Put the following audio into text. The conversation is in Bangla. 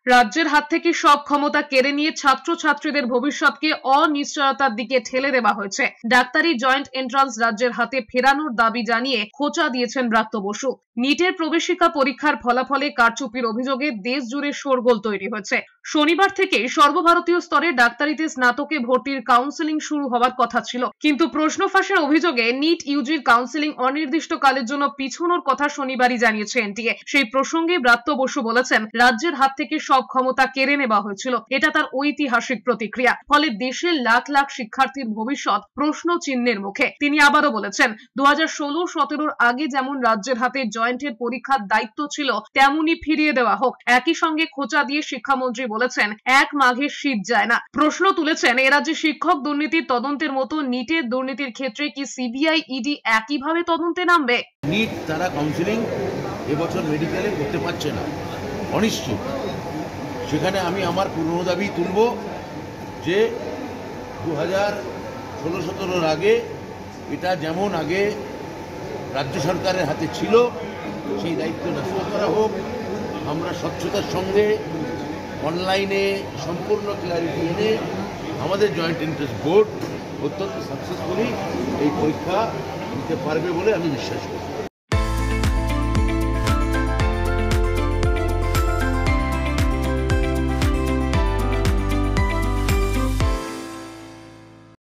রাজ্যের হাত থেকে সব ক্ষমতা কেড়ে নিয়ে ছাত্রছাত্রীদের ভবিষ্যৎকে অনিশ্চয়তার দিকে ঠেলে দেওয়া হয়েছে। ডাক্তারি জয়েন্ট এন্ট্রান্স রাজ্যের হাতে ফেরানোর দাবি জানিয়ে খোঁচা দিয়েছেন ব্রাত্য বসু। নিটের প্রবেশিকা পরীক্ষার ফলাফলে কারচুপির অভিযোগে দেশ জুড়ে শোরগোল তৈরি হয়েছে। শনিবার থেকে সর্বভারতীয় স্তরে ডাক্তারিতে স্নাতকে ভর্তির কাউন্সেলিং শুরু হওয়ার কথা ছিল, কিন্তু প্রশ্ন ফাঁসের অভিযোগে নিট ইউজির কাউন্সেলিং অনির্দিষ্টকালের জন্য পিছনোর কথা শনিবারই জানিয়েছে এনটিএ। সেই প্রসঙ্গে ব্রাত্য বসু বলেছেন, রাজ্যের হাত থেকে সব ক্ষমতা কেড়ে নেওয়া হয়েছিল, এটা তার ঐতিহাসিক প্রতিক্রিয়া। ফলে দেশের লাখ লাখ শিক্ষার্থীর ভবিষ্যৎ প্রশ্ন চিহ্নের মুখে। তিনি আবারও বলেছেন, 2016-17 আগে যেমন রাজ্যের হাতে জয়েন্টের পরীক্ষার দায়িত্ব ছিল তেমনি ফিরিয়ে দেওয়া হোক। একই সঙ্গে খোঁচা দিয়ে শিক্ষামন্ত্রী বলেছেন, এক মাঘের শীত যায় না। প্রশ্ন তুলেছেন, এ রাজ্যে শিক্ষক দুর্নীতির তদন্তের মতো নিটের দুর্নীতির ক্ষেত্রে কি সিবিআই ইডি একইভাবে তদন্তে নামবে? নিট তারা কাউন্সিলিং এবছর মেডিকেলে করতে পারছে না, অনিশ্চিত। সেখানে আমি আমার পুরনো দাবি তুলব যে 2016-17 আগে এটা যেমন আগে রাজ্য সরকারের হাতে ছিল সেই দায়িত্ব ন্যস্ত করা হোক। আমরা স্বচ্ছতার সঙ্গে অনলাইনে সম্পূর্ণ ক্ল্যারিটি এনে আমাদের জয়েন্ট এন্ট্রান্স বোর্ড অত্যন্ত সাকসেসফুলি এই পরীক্ষা দিতে পারবে বলে আমি বিশ্বাস করি।